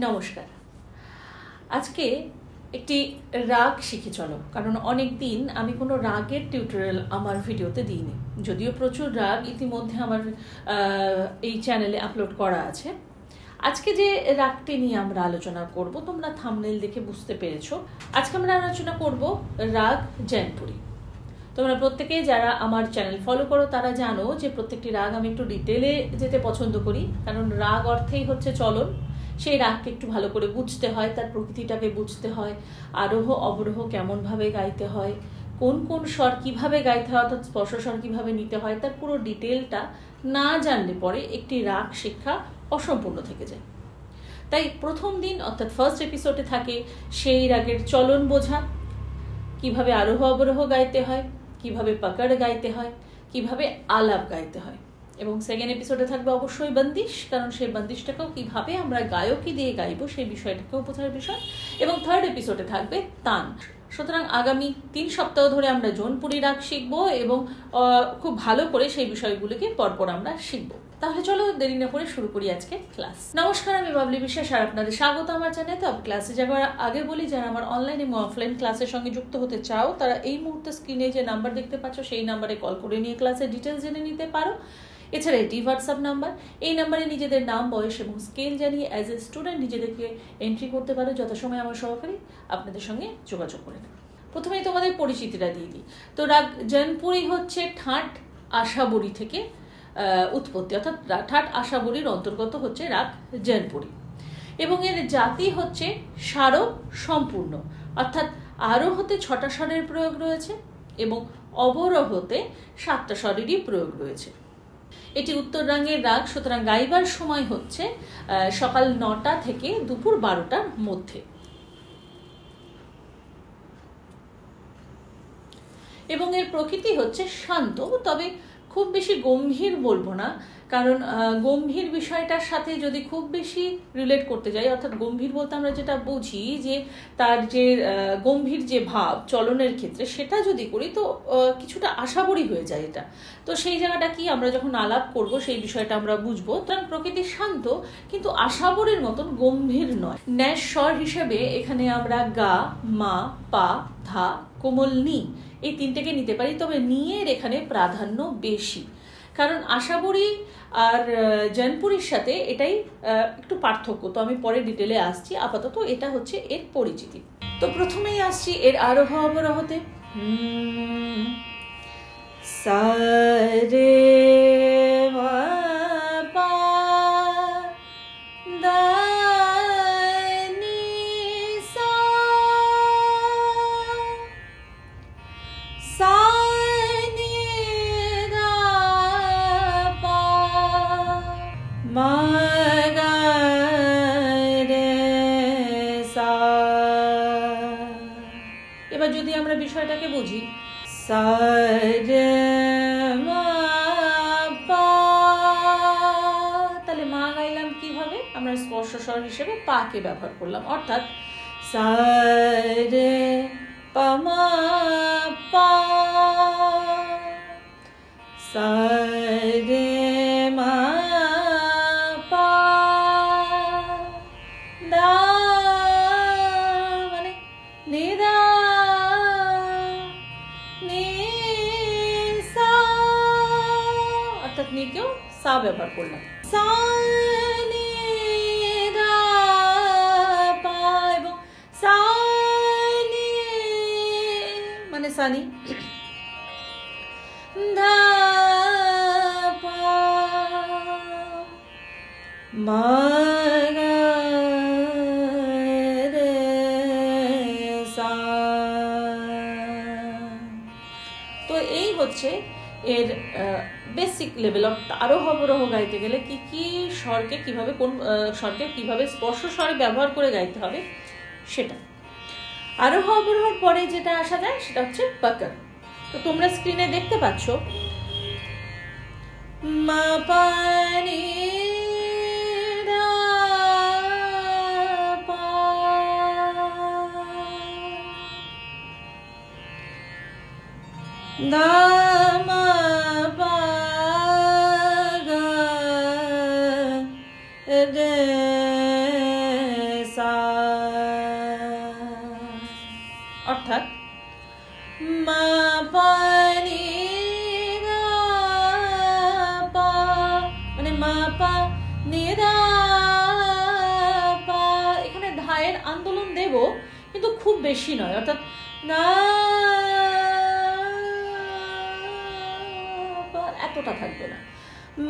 নমস্কার। আজকে একটি রাগ শিখে চলো, কারণ অনেক দিন আমি কোনো রাগের টিউটোরিয়াল আমার ভিডিওতে দিইনি, যদিও প্রচুর রাগ ইতিমধ্যে আমার এই চ্যানেলে আপলোড করা আছে। আজকে যে রাগটি নিয়ে আমরা আলোচনা করব, তোমরা থাম্বনেল দেখে বুঝতে পেরেছো। আজকে আমরা আলোচনা করব রাগ জৈনপুরী। তোমরা প্রত্যেকেই যারা আমার চ্যানেল ফলো করো তারা জানো যে প্রত্যেকটি রাগ আমি একটু ডিটেলে যেতে পছন্দ করি, কারণ রাগ অর্থেই হচ্ছে চলন। সেই রাগকে একটু ভালো করে বুঝতে হয়, তার প্রকৃতিটাকে বুঝতে হয়, আরোহ অবরোহ কেমনভাবে গাইতে হয়, কোন কোন স্বর কীভাবে গাইতে হয়, অর্থাৎ স্পর্শ স্বর কীভাবে নিতে হয়, তার পুরো ডিটেলটা না জানলে পরে একটি রাগ শিক্ষা অসম্পূর্ণ থেকে যায়। তাই প্রথম দিন অর্থাৎ ফার্স্ট এপিসোডে থাকে সেই রাগের চলন বোঝা, কিভাবে আরোহ অবরোহ গাইতে হয়, কিভাবে পাকড় গাইতে হয়, কিভাবে আলাপ গাইতে হয়। এবং সেকেন্ড এপিসোডে থাকবে অবশ্যই বন্দিশ, কারণ সেই বন্দিশটাকেও কিভাবে আমরা গায়কী দিয়ে গাইবো সেই বিষয়টাকেও বোঝার বিষয়। এবং থার্ড এপিসোডে থাকবে তান। সুতরাং আগামী 3 সপ্তাহ ধরে আমরা জৌনপুরী রাগ শিখবো এবং খুব ভালো করে সেই বিষয়গুলিকে পরপর আমরা শিখবো। তাহলে চলো দেরি না করে শুরু করি আজকে ক্লাস। নমস্কার, আমি বাবলি বিশ্বাস আর আপনাদের স্বাগত আমার চ্যানেলে। তো ক্লাসে যাওয়ার আগে বলি, যারা আমার অনলাইন এবং অফলাইন ক্লাসের সঙ্গে যুক্ত হতে চাও তারা এই মুহূর্তে স্ক্রিনে যে নাম্বার দেখতে পাচ্ছ সেই নাম্বারে কল করে নিয়ে ক্লাসের ডিটেলস জেনে নিতে পারো। এছাড়া এটি হোয়াটসঅ্যাপ নাম্বার, এই নাম্বারে নিজেদের নাম, বয়স এবং স্কেল জানিয়ে অ্যাজ এ স্টুডেন্ট নিজেদেরকে এন্ট্রি করতে পারো। যথাসময় আমার সহকারী আপনাদের সঙ্গে যোগাযোগ করে নেবে। প্রথমেই তোমাদের পরিচিতিটা দিয়ে দিই। তো রাগ জৈনপুরী হচ্ছে ঠাট আশাবরী থেকে উৎপত্তি, অর্থাৎ ঠাট আশাবরীর অন্তর্গত হচ্ছে রাগ জৈনপুরী। এবং এর জাতি হচ্ছে স্মারক সম্পূর্ণ, অর্থাৎ আরোহতে 6টা স্বরের প্রয়োগ রয়েছে এবং অবরোহতে 7টা স্বরেরই প্রয়োগ রয়েছে। এটি উত্তর রাগের রাগ, সুতরাং গাইবার সময় হচ্ছে সকাল 9টা থেকে দুপুর 12টার মধ্যে। এবং এর প্রকৃতি হচ্ছে শান্ত, তবে খুব বেশি গম্ভীর বলবো না, কারণ গম্ভীর বিষয়টার সাথে যদি খুব বেশি রিলেট করতে যাই, অর্থাৎ গম্ভীর বলতে আমরা যেটা বুঝি যে তার যে গম্ভীর যে ভাব চলনের ক্ষেত্রে, সেটা যদি করি তো কিছুটা আশাবরী হয়ে যায় এটা। তো সেই জায়গাটা কি আমরা যখন আলাপ করব সেই বিষয়টা আমরা বুঝবো। কারণ প্রকৃতি শান্ত কিন্তু আশাবরীর মতন গম্ভীর নয়। ন্যাস স্বর হিসেবে এখানে আমরা গা, মা, পা, ধা, কোমল নি এই 3টেকে নিতে পারি, তবে নিয়ের এখানে প্রাধান্য বেশি, কারণ আশাবরী আর জৈনপুরীর সাথে এটাই একটু পার্থক্য। তো আমি পরে ডিটেলে আসছি, আপাতত এটা হচ্ছে এর পরিচিতি। তো প্রথমেই আসছি এর আরোহ অবরোহতে। সা রে মা পা দা নি সা, সা নি দা পা, মা গা রে সা। এবার যদি আমরা বিষয়টাকে বুঝি, সা রে মা পা, তাহলে মা গাইলাম কিভাবে? আমরা স্পর্শ স্বর হিসেবে পাকে ব্যবহার করলাম, অর্থাৎ সা রে পা মা পা, সা রে মা পা দা, মানে নি দা নি সা, অর্থাৎ নিকেও সা ব্যবহার করলাম। সা নি দা পা এবং সা নি মানে সানি, ধা পা মা গা রে সা। তো এই হচ্ছে এর বেসিক লেভেল অফ আরোহ অবরোহ গাইতে গেলে কি কি স্বরকে কিভাবে, কোন স্বরকে কিভাবে স্পর্শ স্বরে ব্যবহার করে গাইতে হবে সেটা। আরোহ অবরোহর পরে যেটা আসা যায় সেটা হচ্ছে পাকড়। তো তোমরা স্ক্রিনে দেখতে পাচ্ছ মা পা নি ধা পা, ধা মা পা গা রে খুব বেশি নয়, অর্থাৎ না এতটা থাকবে না।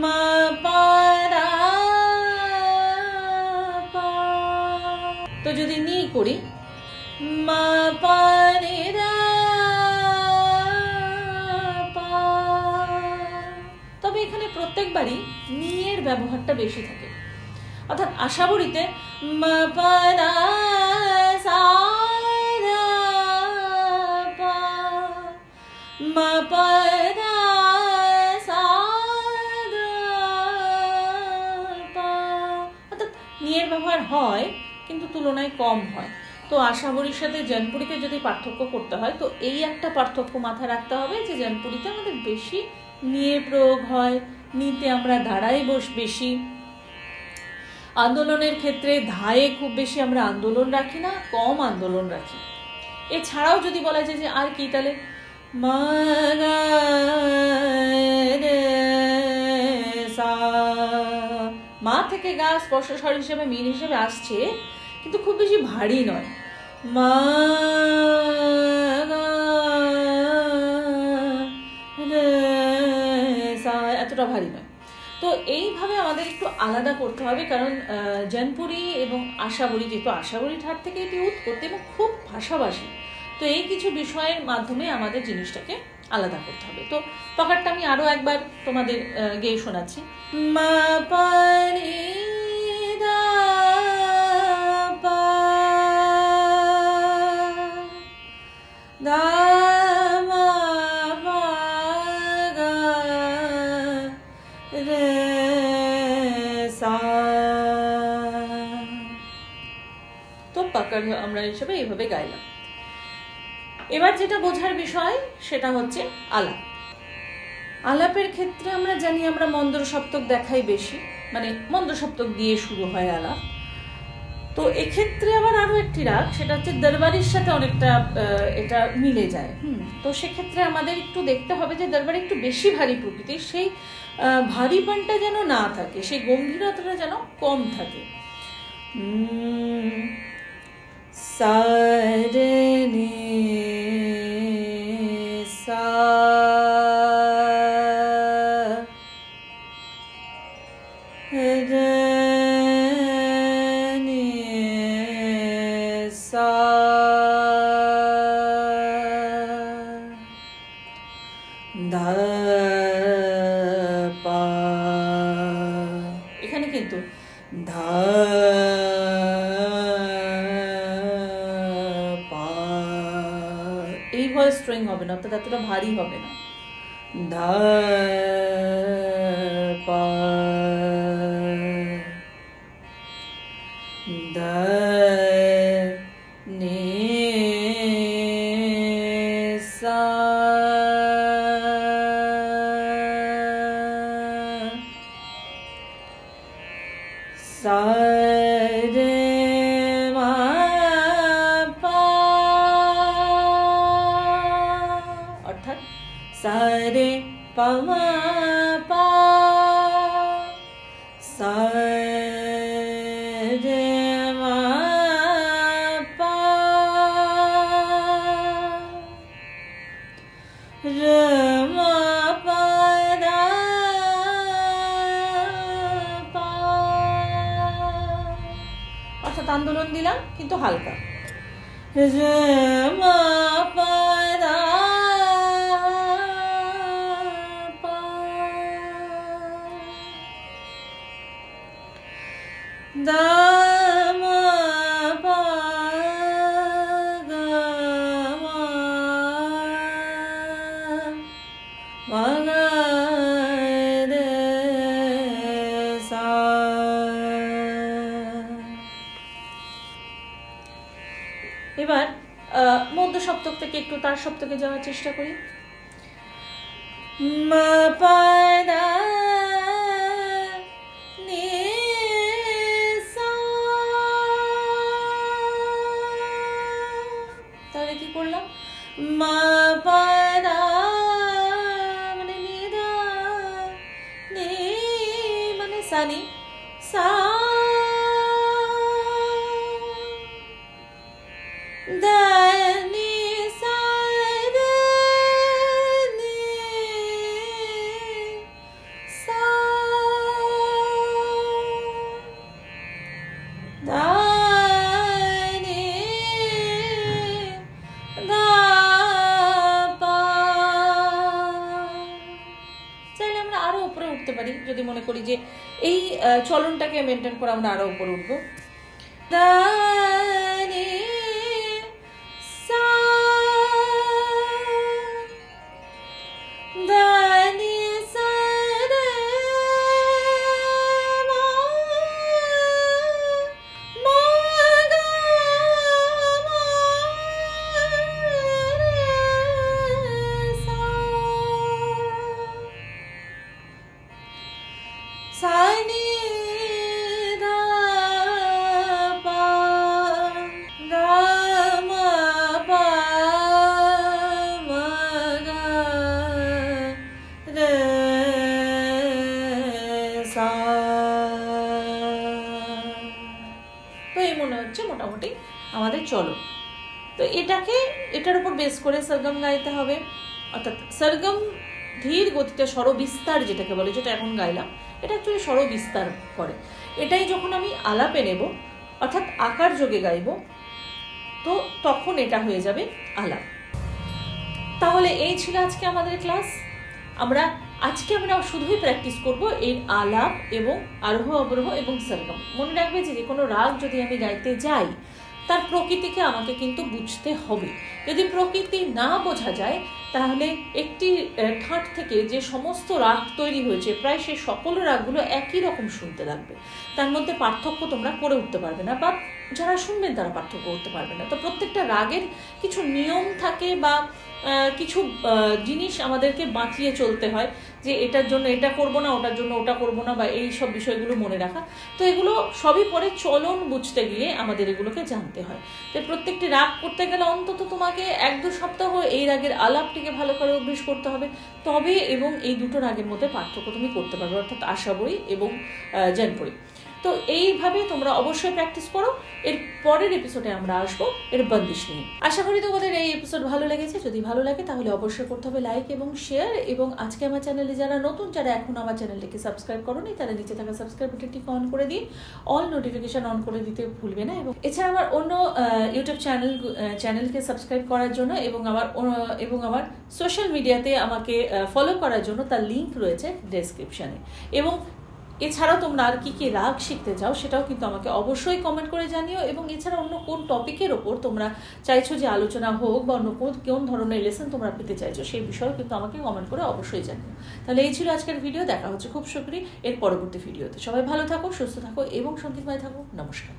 মা পা রা পা, তো যদি নি করি মা পা রে রা পা, তবে এখানে প্রত্যেকবারই নি এর ব্যবহারটা বেশি থাকে। অর্থাৎ আশাবরীতে মা পা রা সা রা পা, মা পা রা সা রা পা, অর্থাৎ নি এর ব্যবহার হয় কিন্তু তুলনায় কম হয়। তো আশাবরীর সাথে জনপুরীকে যদি পার্থক্য করতে হয় তো এই একটা পার্থক্য মাথায় রাখতে হবে যে জনপুরীতে আমাদের বেশি নিয়ে প্রয়োগ হয়, নিতে আমরা দাঁড়াই বেশি। আন্দোলনের ক্ষেত্রে ধায়ে খুব বেশি আমরা আন্দোলন রাখি না, কম আন্দোলন রাখি। এছাড়াও যদি বলা যায় যে আর কি, তাহলে মা গা রে সা, মা থেকে গা স্পর্শ স্বর হিসেবে মিল হিসেবে আসছে কিন্তু খুব বেশি ভারী নয়। মা গা রে সা এতটা ভারী নয়। তো এইভাবে আমাদের একটু আলাদা করতে হবে, কারণ জনপুরী এবং আশাবরী, যেহেতু আশাবরী ঠাট থেকে এটি উৎপত্তি এবং খুব ভাষাভাষী, তো এই কিছু বিষয়ের মাধ্যমে আমাদের জিনিসটাকে আলাদা করতে হবে। তো পকারটা আমি আরো একবার তোমাদের গেয়ে শোনাচ্ছি। মা পা রে রা পা, দা মা পা গা রে সা, তো পাকার আমরা হিসেবে এইভাবে গাইলাম। এবার যেটা বোঝার বিষয় সেটা হচ্ছে আলাপ। আলাপের ক্ষেত্রে আমরা জানি আমরা মন্দ্র সপ্তক দেখাই বেশি, মানে মন্দ্র সপ্তক দিয়ে শুরু হয় আলাপ। তো এক্ষেত্রে আবার আরো একটি রাগ, সেটা হচ্ছে দরবারির সাথে অনেকটা এটা মিলে যায়। তো সেক্ষেত্রে আমাদের একটু দেখতে হবে যে দরবারি একটু বেশি ভারী প্রকৃতির, সেই ভারীপনটা যেন না থাকে, সেই গম্ভীরতাটা যেন কম থাকে। সা রে নি সা, রে নি সা, ধা পা, এখানে কিন্তু ধা পা এই ভয়েস স্ট্রিং হবে না, অর্থাৎ এতটা ভারী হবে না। ধা পা, ধা নি সা, সা রে মা পা, অর্থাৎ সা রে পা মা পা, সা রে মা পা, রে মা পা রা পা, অর্থাৎ আন্দোলন দিলাম কিন্তু হালকা। রে মা পা রা পা, দা মা পা গা মা, মা গা রে সা। এবার মধ্য সপ্তক থেকে একটু তার সপ্তকে যাওয়ার চেষ্টা করি। মা পা রা নি সা, তাহলে কি করলাম? মা পা রা মানে নি রা, নি মানে সানি, সা, দা করি যে এই চলনটাকে মেনটেন করে আমরা আরো উপরে উঠবো। তো এই মনে হচ্ছে মোটামুটি আমাদের চলো। তো এটার উপর বেস করে সরগম গাইতে হবে, অর্থাৎ সরগম ধীর গতিতে স্বরবিস্তার যেটাকে বলে, যেটা এখন গাইলাম, এটা অ্যাকচুয়ালি স্বরবিস্তার করে। এটাই যখন আমি আলাপে নেব অর্থাৎ আকার যোগে গাইব, তো তখন এটা হয়ে যাবে আলাপ। তাহলে এই ছিল আজকে আমাদের ক্লাস। আজকে আমরা শুধুই প্র্যাকটিস করব এই আলাপ এবং আরোহ অবরোহ এবং সরগম। মনে রাখবে যে কোনো রাগ যদি আমি গাইতে যাই তার প্রকৃতিকে আমাকে কিন্তু বুঝতে হবে। যদি প্রকৃতি না বোঝা যায় তাহলে একটি ঠাট থেকে যে সমস্ত রাগ তৈরি হয়েছে প্রায় সে সকল রাগগুলো একই রকম শুনতে লাগবে, তার মধ্যে পার্থক্য তোমরা করে উঠতে পারবে না, বা যারা শুনবেন তারা পার্থক্য করতে পারবে না। তো প্রত্যেকটা রাগের কিছু নিয়ম থাকে বা কিছু জিনিস আমাদেরকে বাঁচিয়ে চলতে হয়, যে এটার জন্য এটা করব না, ওটার জন্য ওটা করব না, বা এই সব বিষয়গুলো মনে রাখা। তো এগুলো সবই পরে চলন বুঝতে গিয়ে আমাদের এগুলোকে জানতে হয়। তো প্রত্যেকটি রাগ করতে গেলে অন্তত তোমাকে 1-2 সপ্তাহ এই রাগের আলাপটিকে ভালো করে অভ্যেস করতে হবে, তবে এবং এই দুটো রাগের মধ্যে পার্থক্য তুমি করতে পারবে, অর্থাৎ আশাবরী এবং জনপুরী। তো এইভাবে তোমরা অবশ্যই প্র্যাকটিস করো। এর পরের এপিসোডে আমরা আসবো এর বন্দিশ নিয়ে। আশা করি তোমাদের এই এপিসোড ভালো লেগেছে। যদি ভালো লাগে তাহলে অবশ্যই করতে হবে লাইক এবং শেয়ার, এবং আজকে আমার চ্যানেলে যারা নতুন, যারা এখন আমার চ্যানেলটিকে সাবস্ক্রাইব করোনি, তারা নিচে থাকা সাবস্ক্রাইব বাটনটিকে অন করে দিয়ে অল নোটিফিকেশন অন করে দিতে ভুলবে না। এবং এছাড়া আমার অন্য ইউটিউব চ্যানেলকে সাবস্ক্রাইব করার জন্য এবং আমার সোশ্যাল মিডিয়াতে আমাকে ফলো করার জন্য তার লিঙ্ক রয়েছে ডেসক্রিপশনে। এবং এছাড়াও তোমরা আর কি রাগ শিখতে চাও সেটাও কিন্তু আমাকে অবশ্যই কমেন্ট করে জানিও। এবং এছাড়া অন্য কোন টপিকের ওপর তোমরা চাইছো যে আলোচনা হোক, বা অন্য কোন ধরনের লেসন তোমরা পেতে চাইছো সেই বিষয়েও কিন্তু আমাকে কমেন্ট করে অবশ্যই জানিও। তাহলে এই ছিল আজকের ভিডিও। দেখা হচ্ছে খুব শীঘ্রই এর পরবর্তী ভিডিওতে। সবাই ভালো থাকো, সুস্থ থাকো এবং শান্তিময় থাকো। নমস্কার।